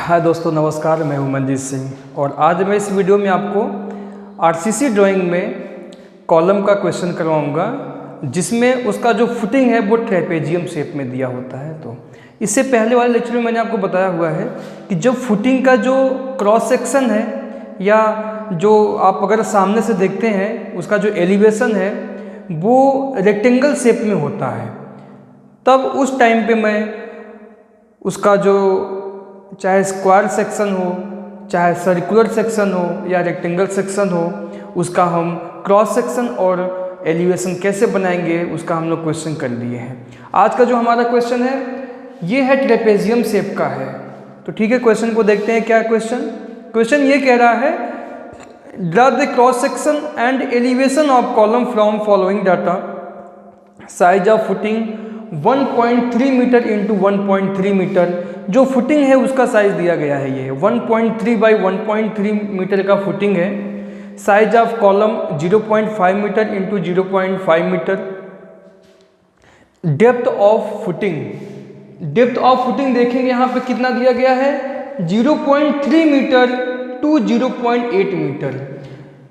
हाय दोस्तों, नमस्कार। मैं हूं मनजीत सिंह और आज मैं इस वीडियो में आपको आरसीसी ड्राइंग में कॉलम का क्वेश्चन करवाऊंगा, जिसमें उसका जो फुटिंग है वो ट्रेपेजियम शेप में दिया होता है। तो इससे पहले वाले लेक्चर में मैंने आपको बताया हुआ है कि जो फुटिंग का जो क्रॉस सेक्शन है या जो आप अगर सामने से देखते हैं उसका जो एलिवेशन है वो रेक्टेंगल शेप में होता है। तब उस टाइम पे मैं उसका जो चाहे स्क्वायर सेक्शन हो, चाहे सर्कुलर सेक्शन हो या रेक्टेंगल सेक्शन हो, उसका हम क्रॉस सेक्शन और एलिवेशन कैसे बनाएंगे उसका हम लोग क्वेश्चन कर लिए हैं। आज का जो हमारा क्वेश्चन है ये है ट्रेपेजियम शेप का है। तो ठीक है, क्वेश्चन को देखते हैं। क्या क्वेश्चन ये कह रहा है, draw the cross section and elevation of column from following data. Size of footing 1.3 metre into 1.3 metre. जो फुटिंग है उसका साइज दिया गया है, ये 1.3 बाई 1.3 मीटर का फुटिंग है। Size of column 0.5 metre into 0.5 metre. Depth of footing देखेंगे यहाँ पे कितना दिया गया है, 0.3 मीटर टू 0.8 मीटर।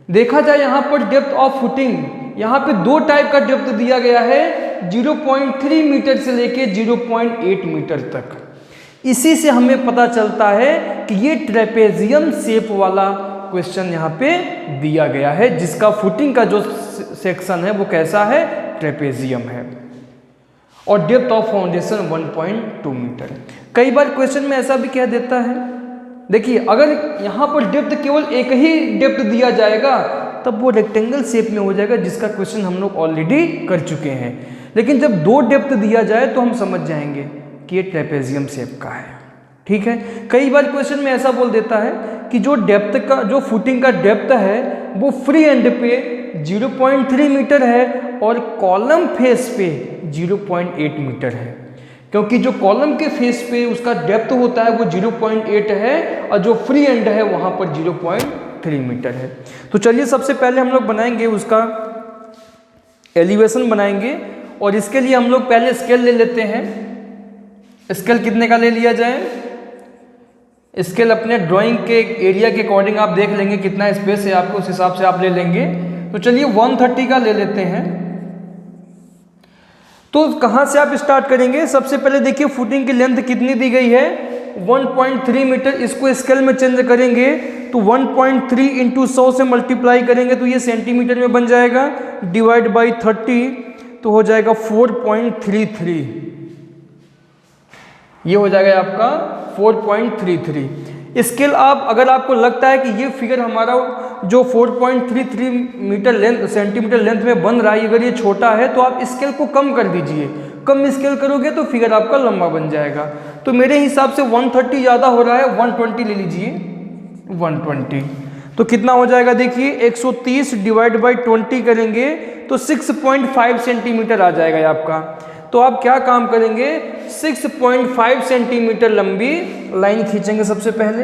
देखा जाए यहाँ पर डेप्थ ऑफ फुटिंग, यहाँ पे दो टाइप का डेप्थ दिया गया है, 0.3 मीटर से लेके 0.8 मीटर तक। इसी से हमें पता चलता है कि ये ट्रेपेजियम शेप वाला क्वेश्चन यहाँ पे दिया गया है, जिसका फुटिंग का जो सेक्शन है वो कैसा है, ट्रेपेजियम है। और डेप्थ ऑफ फाउंडेशन 1.2 मीटर। कई बार क्वेश्चन में ऐसा भी कह देता है, देखिए अगर यहाँ पर डेप्थ केवल एक ही डेप्थ दिया जाएगा तब वो रेक्टेंगल शेप में हो जाएगा, जिसका क्वेश्चन हम लोग ऑलरेडी कर चुके हैं। लेकिन जब दो डेप्थ दिया जाए तो हम समझ जाएंगे कि ये ट्रेपेजियम शेप का है। ठीक है, कई बार क्वेश्चन में ऐसा बोल देता है कि जो डेप्थ का जो फुटिंग का डेप्थ है वो फ्री एंड पे 0.3 मीटर है और कॉलम फेस पे 0.8 मीटर है। क्योंकि जो कॉलम के फेस पे उसका डेप्थ होता है वो 0.8 है और जो फ्री एंड है वहाँ पर 0.3 मीटर है। तो चलिए सबसे पहले हम लोग बनाएंगे उसका एलिवेशन बनाएंगे, और इसके लिए हम लोग पहले स्केल ले लेते हैं। स्केल कितने का ले लिया जाए, स्केल अपने ड्राइंग के एरिया के अकॉर्डिंग आप देख लेंगे कितना स्पेस है आपको, उस हिसाब से आप ले लेंगे। तो चलिए 130 का ले लेते हैं। तो कहाँ से आप स्टार्ट करेंगे, सबसे पहले देखिए फुटिंग की लेंथ कितनी दी गई है, 1.3 मीटर। इसको स्केल में चेंज करेंगे तो 1.3 इंटू 100 से मल्टीप्लाई करेंगे तो ये सेंटीमीटर में बन जाएगा, डिवाइड बाई 30 तो हो जाएगा 4.33। ये हो जाएगा आपका 4.33। स्केल आप अगर आपको लगता है कि ये फिगर हमारा जो 4.33 मीटर लेंथ सेंटीमीटर लेंथ में बन रहा है, अगर ये छोटा है तो आप स्केल को कम कर दीजिए। कम स्केल करोगे तो फिगर आपका लंबा बन जाएगा। तो मेरे हिसाब से 130 ज़्यादा हो रहा है, 120 ले लीजिए। 120 तो कितना हो जाएगा, देखिए 130 डिवाइड बाई 20 करेंगे तो 6.5 सेंटीमीटर आ जाएगा आपका। तो आप क्या काम करेंगे, 6.5 सेंटीमीटर लंबी लाइन खींचेंगे सबसे पहले।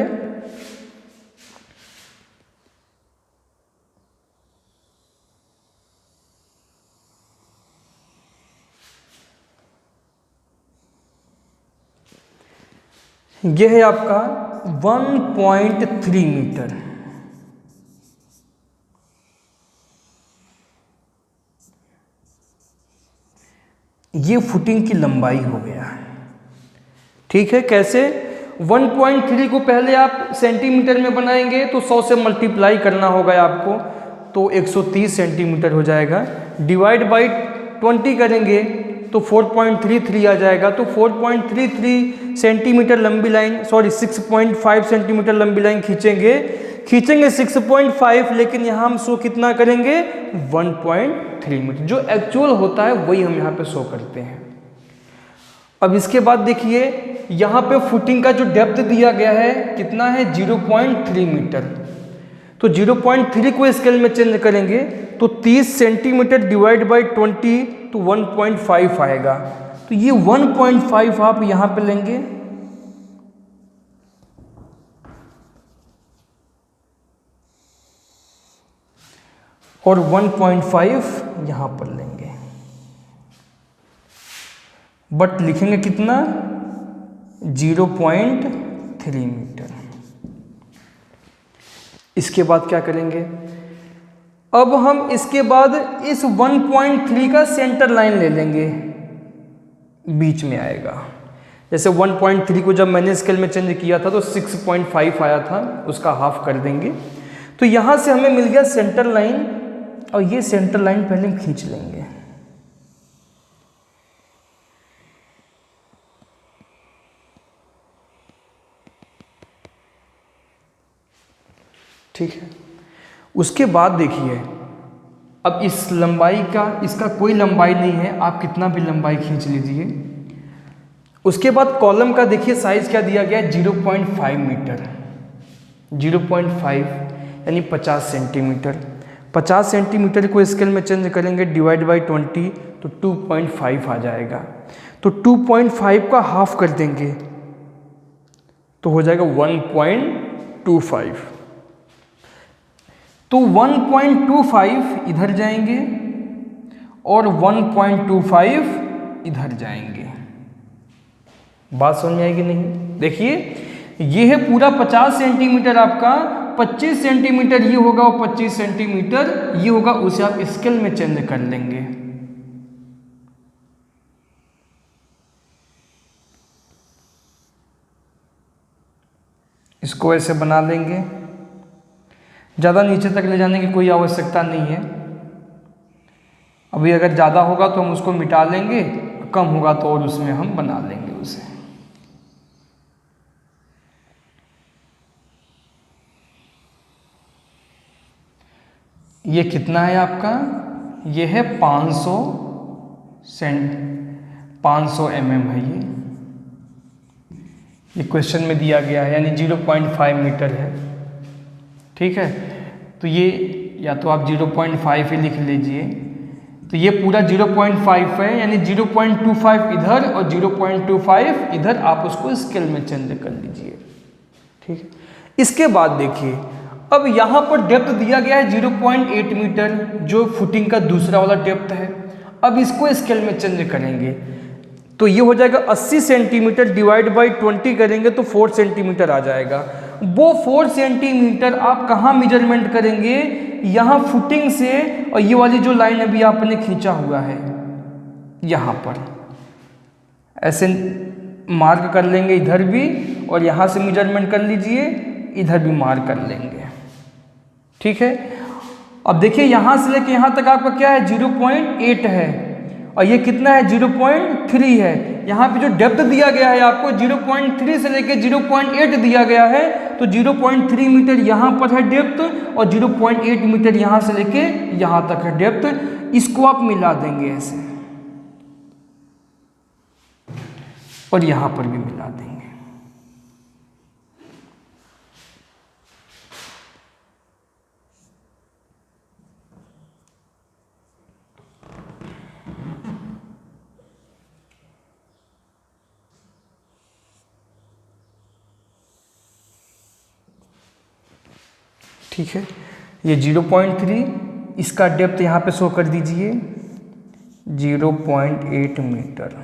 यह है आपका 1.3 मीटर। ये फुटिंग की लंबाई हो गया है। ठीक है, कैसे, 1.3 को पहले आप सेंटीमीटर में बनाएंगे तो 100 से मल्टीप्लाई करना होगा आपको, तो 130 सेंटीमीटर हो जाएगा। डिवाइड बाई 20 करेंगे तो 4.33 आ जाएगा। तो 4.33 सेंटीमीटर लंबी लाइन, 6.5 सेंटीमीटर लंबी लाइन खींचेंगे 6.5, लेकिन यहाँ हम शो कितना करेंगे, 1.3 मीटर। जो एक्चुअल होता है वही हम यहाँ पे शो करते हैं। अब इसके बाद देखिए यहाँ पे फुटिंग का जो डेप्थ दिया गया है कितना है, 0.3 मीटर। तो 0.3 को स्केल में चेंज करेंगे तो 30 सेंटीमीटर डिवाइड बाई 20 तो 1.5 आएगा। तो ये 1.5 आप यहाँ पे लेंगे और 1.5 यहाँ पर लेंगे, बट लिखेंगे कितना, 0.3 1.3 मीटर। इसके बाद क्या करेंगे, अब हम इसके बाद इस 1.3 का सेंटर लाइन ले लेंगे, बीच में आएगा। जैसे 1.3 को जब मैंने स्केल में चेंज किया था तो 6.5 आया था, उसका हाफ कर देंगे। तो यहाँ से हमें मिल गया सेंटर लाइन, और ये सेंटर लाइन पहले हम खींच लेंगे। ठीक है, उसके बाद देखिए, अब इस लंबाई का, इसका कोई लंबाई नहीं है, आप कितना भी लंबाई खींच लीजिए। उसके बाद कॉलम का देखिए साइज क्या दिया गया है, 0.5 मीटर, 0.5 यानी 50 सेंटीमीटर। 50 सेंटीमीटर को स्केल में चेंज करेंगे, डिवाइड बाई 20 तो 2.5 आ जाएगा। तो 2.5 का हाफ कर देंगे तो हो जाएगा 1.25। तो 1.25 इधर जाएंगे और 1.25 इधर जाएंगे। बात समझ में आएगी नहीं? देखिए, ये है पूरा 50 सेंटीमीटर आपका, 25 सेंटीमीटर ये होगा और 25 सेंटीमीटर ये होगा, उसे आप स्केल में चेंज कर लेंगे। इसको ऐसे बना लेंगे, ज़्यादा नीचे तक ले जाने की कोई आवश्यकता नहीं है। अभी अगर ज़्यादा होगा तो हम उसको मिटा लेंगे, कम होगा तो और उसमें हम बना लेंगे उसे। ये कितना है आपका, ये है 500 mm है ये क्वेश्चन में दिया गया है, यानी 0.5 मीटर है। ठीक है, तो ये या तो आप 0.5 ही लिख लीजिए। तो ये पूरा 0.5 है, यानी 0.25 इधर और 0.25 इधर, आप उसको स्केल में चेंज कर लीजिए। ठीक है, इसके बाद देखिए, अब यहाँ पर डेप्थ दिया गया है 0.8 मीटर, जो फुटिंग का दूसरा वाला डेप्थ है। अब इसको स्केल में चेंज करेंगे तो ये हो जाएगा 80 सेंटीमीटर, डिवाइड बाई 20 करेंगे तो 4 सेंटीमीटर आ जाएगा। वो 4 सेंटीमीटर आप कहाँ मेजरमेंट करेंगे, यहाँ फुटिंग से, और ये वाली जो लाइन अभी आपने खींचा हुआ है यहाँ पर ऐसे मार्क कर लेंगे इधर भी, और यहाँ से मेजरमेंट कर लीजिए, इधर भी मार्क कर लेंगे। ठीक है, अब देखिए यहाँ से लेके यहाँ तक आपका क्या है, 0.8 है, और ये कितना है, 0.3 है। यहाँ पे जो डेप्थ दिया गया है आपको 0.3 से लेके 0.8 दिया गया है, तो 0.3 मीटर यहाँ पर है डेप्थ, और 0.8 मीटर यहाँ से लेके यहाँ तक है डेप्थ। इसको आप मिला देंगे ऐसे, और यहाँ पर भी मिला देंगे। ठीक है, ये 0.3, इसका डेप्थ यहाँ पे शो कर दीजिए 0.8 मीटर।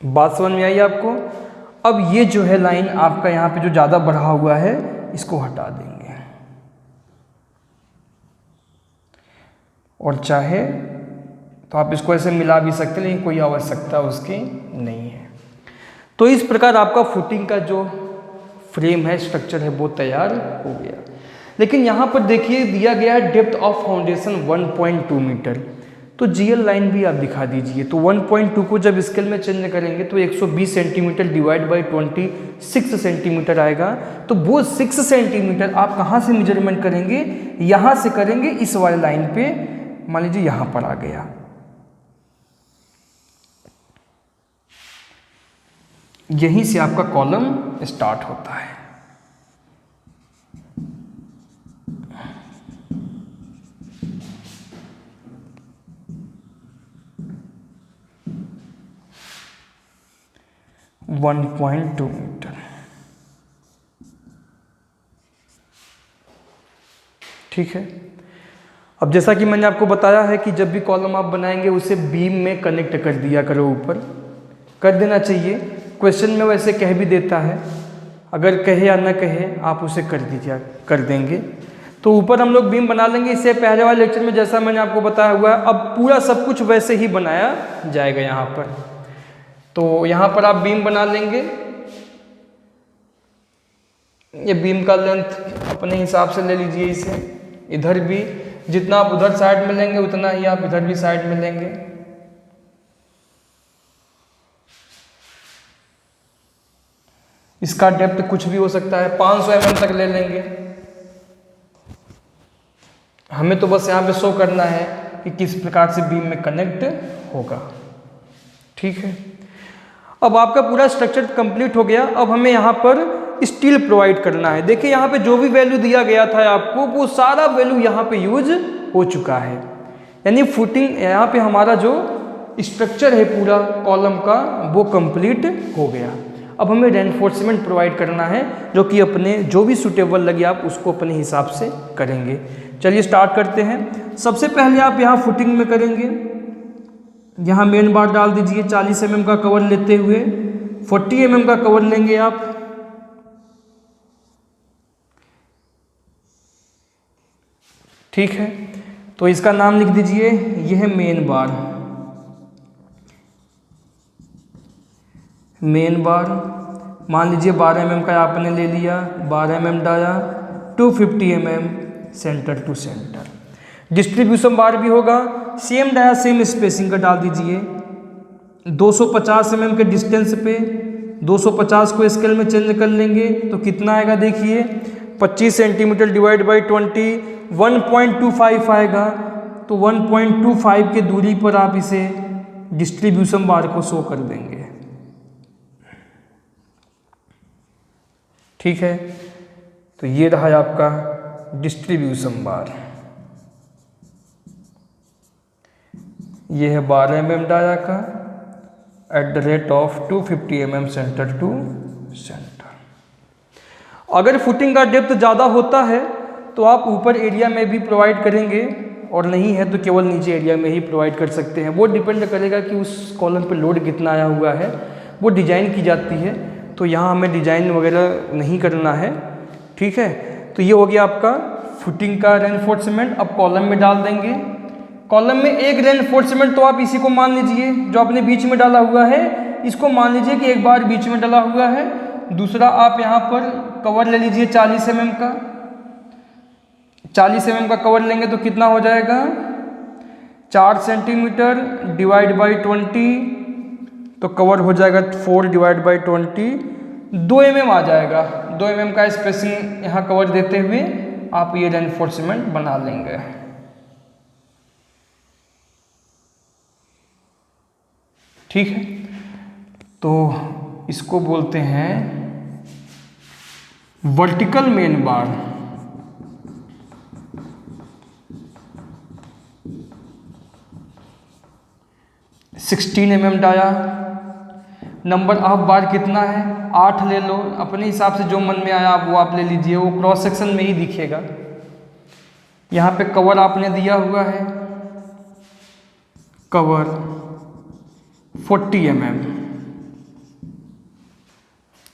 बात समझ में आई आपको? अब ये जो है लाइन आपका यहाँ पे जो ज़्यादा बढ़ा हुआ है, इसको हटा देंगे, और चाहे तो आप इसको ऐसे मिला भी सकते हैं, लेकिन कोई आवश्यकता उसकी नहीं है। तो इस प्रकार आपका फुटिंग का जो फ्रेम है, स्ट्रक्चर है, वो तैयार हो गया। लेकिन यहाँ पर देखिए दिया गया है डेप्थ ऑफ फाउंडेशन 1.2 मीटर, तो जीएल लाइन भी आप दिखा दीजिए। तो 1.2 को जब स्केल में चेंज करेंगे तो 120 सेंटीमीटर डिवाइड बाई 26 सेंटीमीटर आएगा। तो वो 6 सेंटीमीटर आप कहाँ से मेजरमेंट करेंगे, यहाँ से करेंगे, इस वाले लाइन पे मान लीजिए यहाँ पर आ गया। यहीं से आपका कॉलम स्टार्ट होता है। One 1.2 metre. ठीक है, अब जैसा कि मैंने आपको बताया है कि जब भी कॉलम आप बनाएंगे उसे बीम में कनेक्ट कर दिया करो ऊपर। कर देना चाहिए। क्वेश्चन में वैसे कह भी देता है, अगर कहे या न कहे आप उसे कर दीजिए, कर देंगे। तो ऊपर हम लोग बीम बना लेंगे। इससे पहले वाले लेक्चर में जैसा मैंने आपको बताया हुआ है, अब पूरा सब कुछ वैसे ही बनाया जाएगा यहाँ पर। तो यहाँ पर आप बीम बना लेंगे। ये बीम का लेंथ अपने हिसाब से ले लीजिए इसे। इधर भी जितना आप उधर साइड में लेंगे उतना ही आप इधर भी साइड में लेंगे। इसका डेप्थ कुछ भी हो सकता है, 500 mm तक ले लेंगे। हमें तो बस यहाँ पे शो करना है कि किस प्रकार से बीम में कनेक्ट होगा। ठीक है, अब आपका पूरा स्ट्रक्चर कंप्लीट हो गया। अब हमें यहाँ पर स्टील प्रोवाइड करना है। देखिए यहाँ पे जो भी वैल्यू दिया गया था आपको, वो सारा वैल्यू यहाँ पे यूज हो चुका है। यानी फुटिंग यहाँ पे हमारा जो स्ट्रक्चर है पूरा कॉलम का, वो कंप्लीट हो गया। अब हमें रेनफोर्समेंट प्रोवाइड करना है, जो कि अपने जो भी सूटेबल लगे आप उसको अपने हिसाब से करेंगे। चलिए स्टार्ट करते हैं। सबसे पहले आप यहाँ फुटिंग में करेंगे। यहाँ मेन बार डाल दीजिए 40 mm का कवर लेते हुए, 40 mm का कवर लेंगे आप। ठीक है, तो इसका नाम लिख दीजिए, यह है मेन बार। मेन बार मान लीजिए 12 mm का आपने ले लिया, 12 mm डाला, 250 mm centre to center. Distribution bar भी होगा, सेम डाया सेम स्पेसिंग का डाल दीजिए। 250 mm के डिस्टेंस पे 250 को स्केल में चेंज कर लेंगे तो कितना आएगा, देखिए 25 सेंटीमीटर डिवाइड बाई 20, 1.25 आएगा। तो 1.25 के दूरी पर आप इसे डिस्ट्रीब्यूशन बार को शो कर देंगे। ठीक है, तो ये रहा आपका डिस्ट्रीब्यूशन बार। ये है 12 mm डाया का at the rate of 250 mm centre to centre. अगर फुटिंग का डेप्थ ज़्यादा होता है तो आप ऊपर एरिया में भी प्रोवाइड करेंगे, और नहीं है तो केवल नीचे एरिया में ही प्रोवाइड कर सकते हैं। वो डिपेंड करेगा कि उस कॉलम पे लोड कितना आया हुआ है, वो डिजाइन की जाती है। तो यहाँ हमें डिजाइन वगैरह नहीं करना है। ठीक है, तो ये हो गया आपका फुटिंग का रेनफोर्समेंट। अब कॉलम में डाल देंगे। कॉलम में एक रेनफोर्समेंट तो आप इसी को मान लीजिए, जो आपने बीच में डाला हुआ है, इसको मान लीजिए कि एक बार बीच में डाला हुआ है। दूसरा आप यहाँ पर कवर ले लीजिए 40 mm का। 40 mm का कवर लेंगे तो कितना हो जाएगा, 4 सेंटीमीटर डिवाइड बाई 20, तो कवर हो जाएगा 4 डिवाइड बाई 20, 2 mm आ जाएगा। 2 mm का स्पेसिंग यहाँ कवर देते हुए आप ये रेनफोर्समेंट बना लेंगे। ठीक है, तो इसको बोलते हैं vertical main bar. Sixteen mm dia. Number of bar कितना है, 8 ले लो। अपने हिसाब से जो मन में आया आप वो आप ले लीजिए, वो क्रॉस सेक्शन में ही दिखेगा। यहाँ पे कवर आपने दिया हुआ है, कवर 40 mm।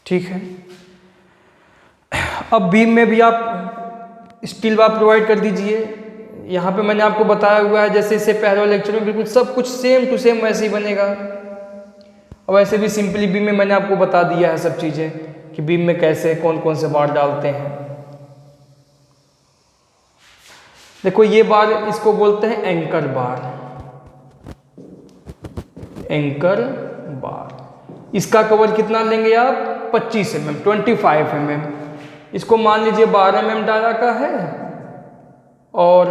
ठीक है, अब बीम में भी आप स्टील बार प्रोवाइड कर दीजिए। यहाँ पे मैंने आपको बताया हुआ है, जैसे इससे पहले वाले लेक्चर में बिल्कुल सब कुछ सेम टू सेम वैसे ही बनेगा। और वैसे भी सिंपली बीम में मैंने आपको बता दिया है सब चीज़ें कि बीम में कैसे कौन कौन से बार डालते हैं। देखो ये बार, इसको बोलते हैं एंकर बार। एंकर बार, इसका कवर कितना लेंगे आप, 25 mm, 25 mm। इसको मान लीजिए 12 mm डाला का है, और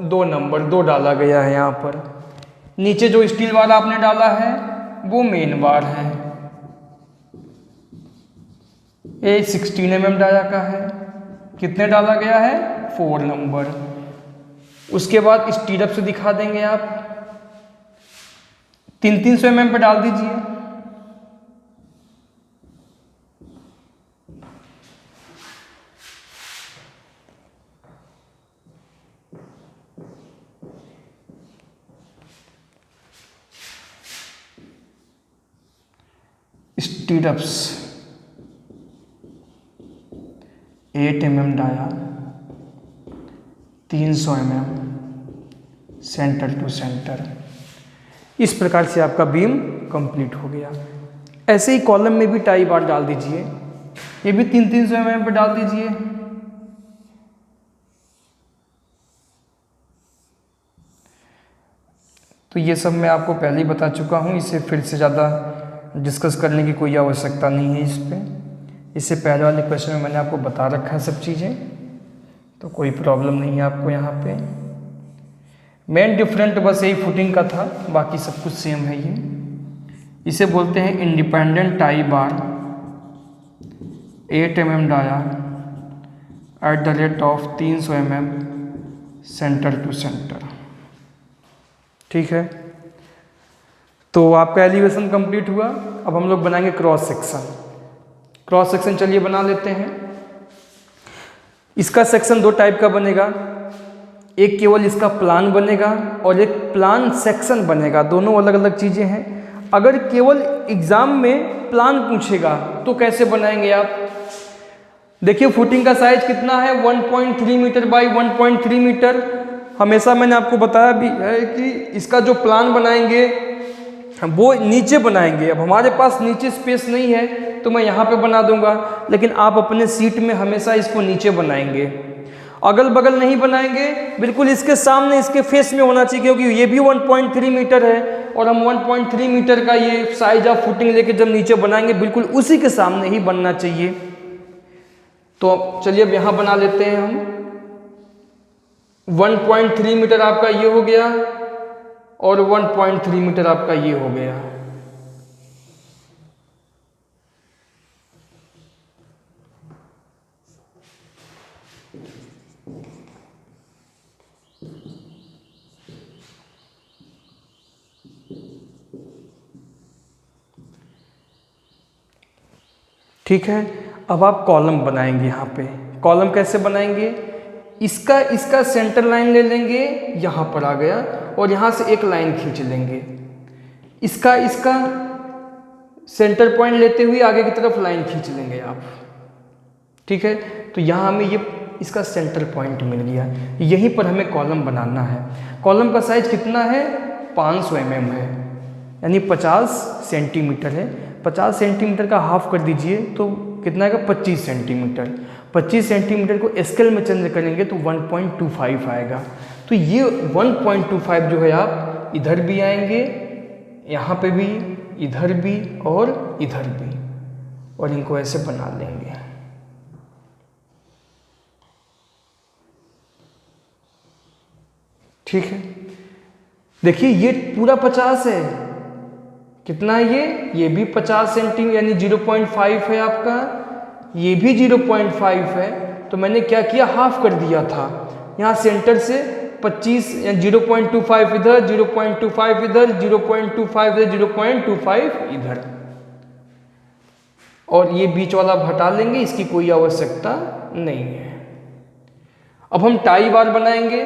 2 नंबर 2 डाला गया है यहाँ पर। नीचे जो स्टील वाला आपने डाला है वो मेन बार है, ये 16 mm डाया का है। कितने डाला गया है, 4 नंबर। उसके बाद स्टीरअप से दिखा देंगे आप, 300 mm पे डाल दीजिए। Stirrups 8 mm dia 300 mm centre to centre. इस प्रकार से आपका बीम कंप्लीट हो गया। ऐसे ही कॉलम में भी टाई बार डाल दीजिए, ये भी 300 mm पे डाल दीजिए। तो ये सब मैं आपको पहले ही बता चुका हूँ, इसे फिर से ज़्यादा डिस्कस करने की कोई आवश्यकता नहीं है इस पर। इससे पहले वाले क्वेश्चन में मैंने आपको बता रखा है सब चीज़ें, तो कोई प्रॉब्लम नहीं है आपको यहाँ पे। मेन डिफरेंट बस यही फुटिंग का था, बाकी सब कुछ सेम है। ये इसे बोलते हैं independent tie bar 8 mm dia at the rate of 300 mm centre to centre. ठीक है, तो आपका एलिवेशन कंप्लीट हुआ। अब हम लोग बनाएंगे क्रॉस सेक्शन। क्रॉस सेक्शन चलिए बना लेते हैं। इसका सेक्शन दो टाइप का बनेगा, एक केवल इसका प्लान बनेगा और एक प्लान सेक्शन बनेगा, दोनों अलग अलग चीज़ें हैं। अगर केवल एग्जाम में प्लान पूछेगा तो कैसे बनाएंगे आप? देखिए फुटिंग का साइज कितना है, 1.3 मीटर बाई 1.3 मीटर। हमेशा मैंने आपको बताया भी है कि इसका जो प्लान बनाएंगे वो नीचे बनाएंगे। अब हमारे पास नीचे स्पेस नहीं है तो मैं यहाँ पे बना दूंगा, लेकिन आप अपने सीट में हमेशा इसको नीचे बनाएंगे। अगल बगल नहीं बनाएंगे, बिल्कुल इसके सामने इसके फेस में होना चाहिए, क्योंकि ये भी 1.3 मीटर है और हम 1.3 मीटर का ये साइज ऑफ फुटिंग लेके जब नीचे बनाएंगे बिल्कुल उसी के सामने ही बनना चाहिए। तो चलिए अब यहाँ बना लेते हैं हम। 1.3 मीटर आपका ये हो गया और 1.3 मीटर आपका ये हो गया। ठीक है, अब आप कॉलम बनाएंगे। यहाँ पे कॉलम कैसे बनाएंगे? इसका सेंटर लाइन ले लेंगे, यहाँ पर आ गया, और यहाँ से एक लाइन खींच लेंगे। इसका सेंटर पॉइंट लेते हुए आगे की तरफ लाइन खींच लेंगे आप। ठीक है, तो यहाँ हमें ये इसका सेंटर पॉइंट मिल गया। यहीं पर हमें कॉलम बनाना है। कॉलम का साइज कितना है? 500 mm है, यानी 50 सेंटीमीटर है। 50 सेंटीमीटर का हाफ कर दीजिए तो कितना आएगा? 25 सेंटीमीटर। 25 सेंटीमीटर को स्केल में चेंज करेंगे तो 1.25 आएगा। तो ये 1.25 जो है आप इधर भी आएंगे, यहाँ पे भी, इधर भी और इधर भी, और इनको ऐसे बना लेंगे। ठीक है, देखिए ये पूरा 50 है। कितना है ये भी 50 सेंटीमीटर यानी 0.5 है आपका, ये भी 0.5 है। तो मैंने क्या किया? हाफ कर दिया था। यहाँ सेंटर से 25 या 0.25 इधर, 0.25 इधर, 0.25 इधर, 0.25 इधर, और ये बीच वाला हटा लेंगे, इसकी कोई आवश्यकता नहीं है। अब हम टाई बार बनाएंगे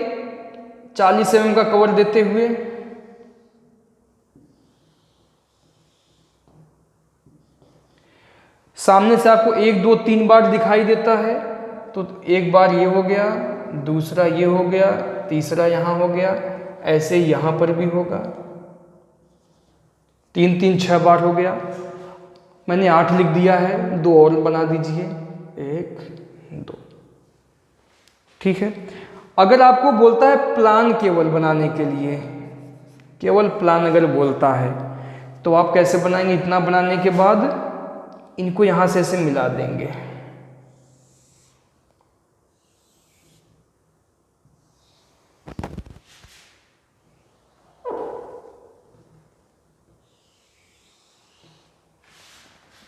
40 mm का कवर देते हुए। सामने से आपको 1 2 3 बार दिखाई देता है, तो एक बार ये हो गया, दूसरा ये हो गया, तीसरा यहाँ हो गया, ऐसे ही यहाँ पर भी होगा। 3 3 6 बार हो गया। मैंने 8 लिख दिया है, 2 और बना दीजिए, 1 2। ठीक है, अगर आपको बोलता है प्लान केवल बनाने के लिए, केवल प्लान अगर बोलता है तो आप कैसे बनाएंगे? इतना बनाने के बाद इनको यहाँ से ऐसे मिला देंगे।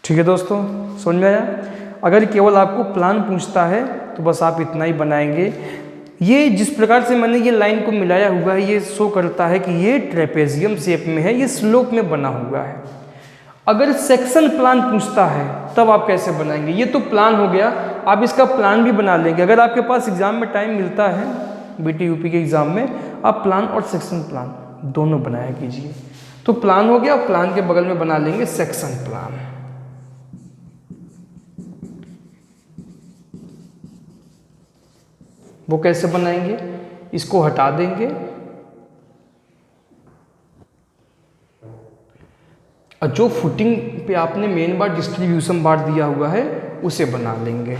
ठीक है दोस्तों, समझ में आया? अगर केवल आपको प्लान पूछता है तो बस आप इतना ही बनाएंगे। ये जिस प्रकार से मैंने ये लाइन को मिलाया हुआ है, ये शो करता है कि ये ट्रेपेजियम शेप में है, ये स्लोप में बना हुआ है। अगर सेक्शन प्लान पूछता है तब आप कैसे बनाएंगे? ये तो प्लान हो गया, आप इसका प्लान भी बना लेंगे। अगर आपके पास एग्जाम में टाइम मिलता है, बीटी यूपी के एग्जाम में, आप प्लान और सेक्शन प्लान दोनों बनाया कीजिए। तो प्लान हो गया, प्लान के बगल में बना लेंगे सेक्शन प्लान। वो कैसे बनाएंगे, इसको हटा देंगे और जो फुटिंग पे आपने मेन बार डिस्ट्रीब्यूशन बार दिया हुआ है उसे बना लेंगे।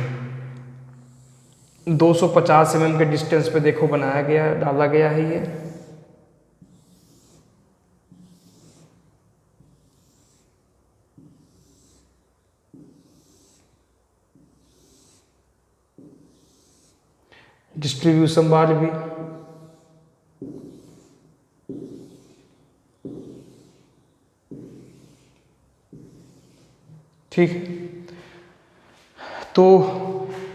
250 mm के डिस्टेंस पे देखो बनाया गया, डाला गया है ये। डिस्ट्रीब्यूशन बार भी ठीक। तो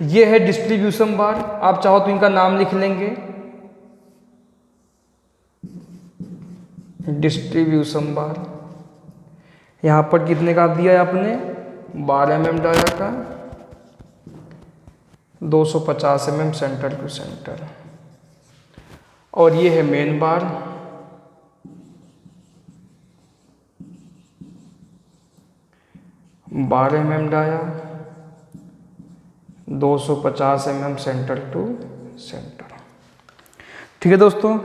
ये है डिस्ट्रीब्यूशन बार। आप चाहो तो इनका नाम लिख लेंगे, डिस्ट्रीब्यूशन बार। यहाँ पर कितने का दिया है आपने, 12 mm डाया का, 250 mm सेंटर टू सेंटर। और ये है मेन बार, बारह mm dia, 250 mm centre to centre. ठीक है दोस्तों,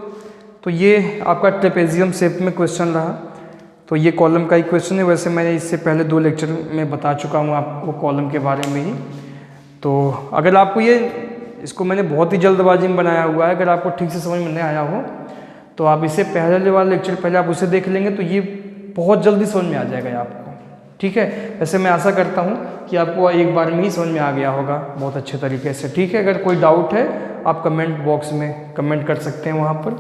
तो ये आपका ट्रेपेजियम शेप में क्वेश्चन रहा। तो ये कॉलम का ही क्वेश्चन है। वैसे मैंने इससे पहले 2 लेक्चर में बता चुका हूँ आपको कॉलम के बारे में ही। तो अगर आपको इसको मैंने बहुत ही जल्दबाजी में बनाया हुआ है, अगर आपको ठीक से समझ में नहीं आया हो तो आप इसे पहले वाला लेक्चर पहले आप उसे देख लेंगे, तो ये बहुत जल्दी समझ में आ जाएगा आपको। ठीक है, वैसे मैं आशा करता हूँ कि आपको एक बार में ही समझ में आ गया होगा बहुत अच्छे तरीके से। ठीक है, अगर कोई डाउट है आप कमेंट बॉक्स में कमेंट कर सकते हैं वहाँ पर।